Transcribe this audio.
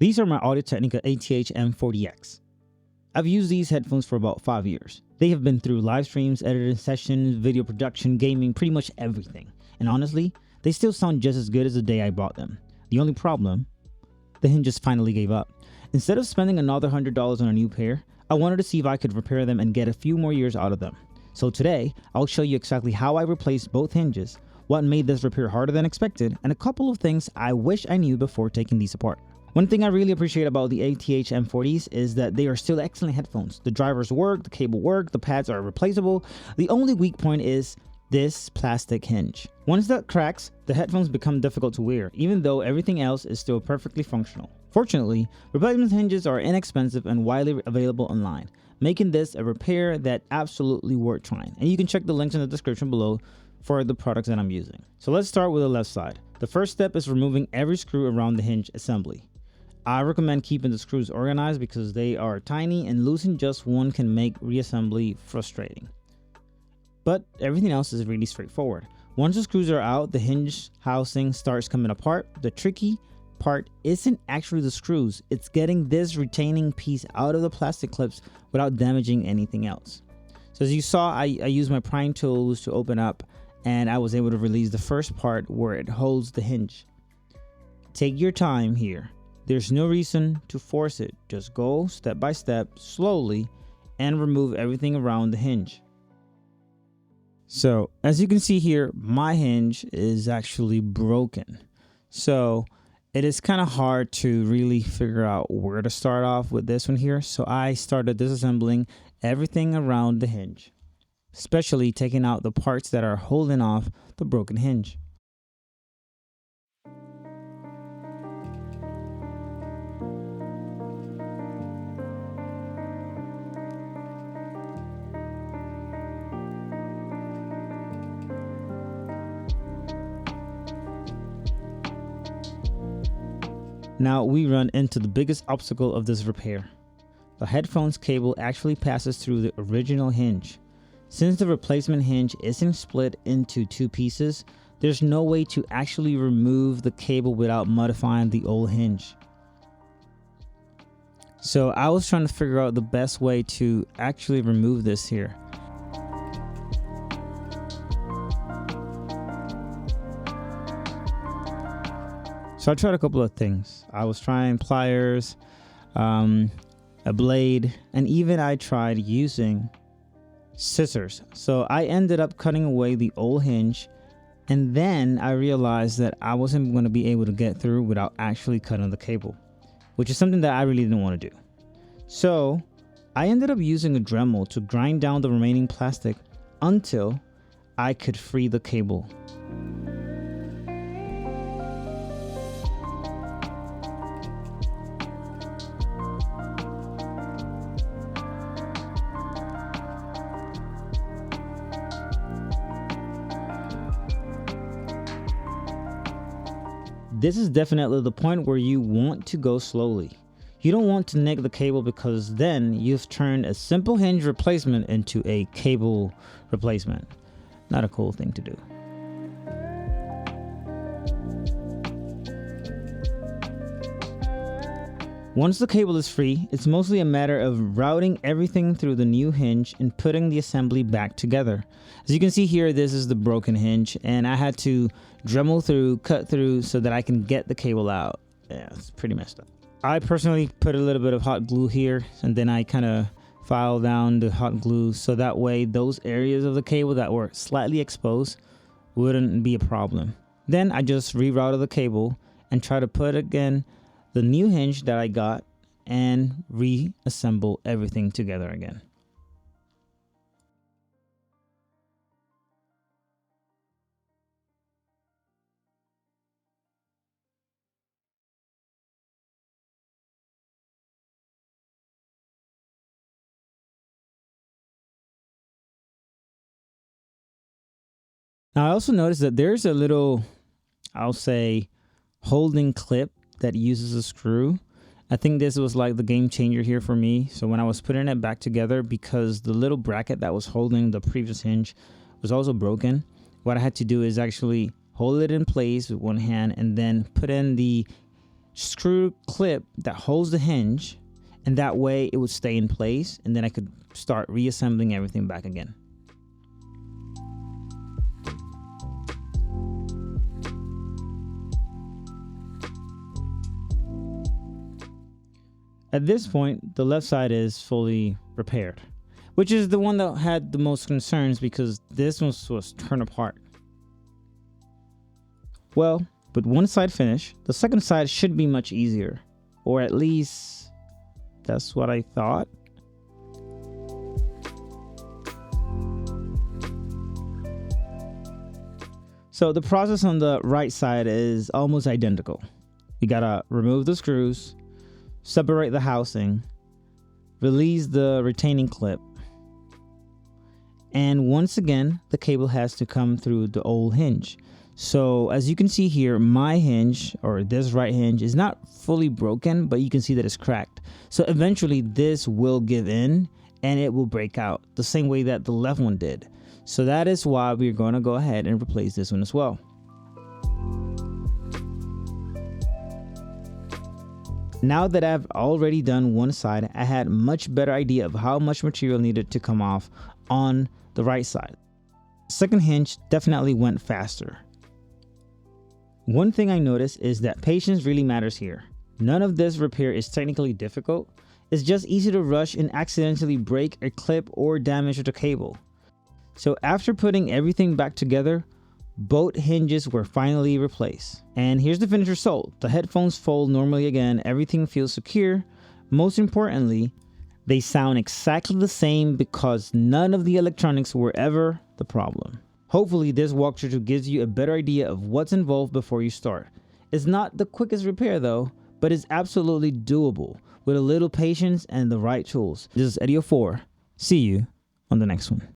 These are my Audio-Technica ATH-M40X. I've used these headphones for about 5 years. They have been through live streams, editing sessions, video production, gaming, pretty much everything. And honestly, they still sound just as good as the day I bought them. The only problem, the hinges finally gave up. Instead of spending another $100 on a new pair, I wanted to see if I could repair them and get a few more years out of them. So today, I'll show you exactly how I replaced both hinges, what made this repair harder than expected, and a couple of things I wish I knew before taking these apart. One thing I really appreciate about the ATH-M40s is that they are still excellent headphones. The drivers work, the cable work, the pads are replaceable. The only weak point is this plastic hinge. Once that cracks, the headphones become difficult to wear, even though everything else is still perfectly functional. Fortunately, replacement hinges are inexpensive and widely available online, making this a repair that absolutely worth trying. And you can check the links in the description below for the products that I'm using. So let's start with the left side. The first step is removing every screw around the hinge assembly. I recommend keeping the screws organized because they are tiny and losing just one can make reassembly frustrating. But everything else is really straightforward. Once the screws are out, the hinge housing starts coming apart. The tricky part isn't actually the screws, it's getting this retaining piece out of the plastic clips without damaging anything else. So as you saw, I used my prying tools to open up and I was able to release the first part where it holds the hinge. Take your time here. There's no reason to force it. Just go step by step, slowly, and remove everything around the hinge. So as you can see here, my hinge is actually broken. So it is kind of hard to really figure out where to start off with this one here. So I started disassembling everything around the hinge, especially taking out the parts that are holding off the broken hinge. Now we run into the biggest obstacle of this repair. The headphones cable actually passes through the original hinge. Since the replacement hinge isn't split into two pieces, there's no way to actually remove the cable without modifying the old hinge. So I was trying to figure out the best way to actually remove this here. So I tried a couple of things. I was trying pliers, a blade, and even I tried using scissors. So I ended up cutting away the old hinge, and then I realized that I wasn't going to be able to get through without actually cutting the cable, which is something that I really didn't want to do. So I ended up using a Dremel to grind down the remaining plastic until I could free the cable. This is definitely the point where you want to go slowly. You don't want to nick the cable because then you've turned a simple hinge replacement into a cable replacement. Not a cool thing to do. Once the cable is free, it's mostly a matter of routing everything through the new hinge and putting the assembly back together. As you can see here, this is the broken hinge and I had to Dremel through, cut through so that I can get the cable out. Yeah, it's pretty messed up. I personally put a little bit of hot glue here and then I kind of filed down the hot glue so that way those areas of the cable that were slightly exposed wouldn't be a problem. Then I just rerouted the cable and try to put again the new hinge that I got and reassemble everything together again. Now I also noticed that there's a little, I'll say, holding clip that uses a screw. I think this was like the game changer here for me. So when I was putting it back together, because the little bracket that was holding the previous hinge was also broken, what I had to do is actually hold it in place with one hand and then put in the screw clip that holds the hinge, and that way it would stay in place, and then I could start reassembling everything back again. At this point, the left side is fully repaired, which is the one that had the most concerns because this one was torn apart. Well, with one side finished, the second side should be much easier, or at least that's what I thought. So the process on the right side is almost identical. You gotta remove the screws, separate the housing, release the retaining clip, and once again the cable has to come through the old hinge. So as you can see here, my hinge, or this right hinge, is not fully broken, but you can see that it's cracked. So eventually this will give in and it will break out the same way that the left one did. So that is why we're going to go ahead and replace this one as well. Now that I've already done one side, I had much better idea of how much material needed to come off on the right side. Second hinge definitely went faster. One thing I noticed is that patience really matters here. None of this repair is technically difficult. It's just easy to rush and accidentally break a clip or damage the cable. So after putting everything back together, both hinges were finally replaced. And here's the finished result. The headphones fold normally again, everything feels secure. Most importantly, they sound exactly the same because none of the electronics were ever the problem. Hopefully this walkthrough gives you a better idea of what's involved before you start. It's not the quickest repair though, but it's absolutely doable with a little patience and the right tools. This is Eddy04. See you on the next one.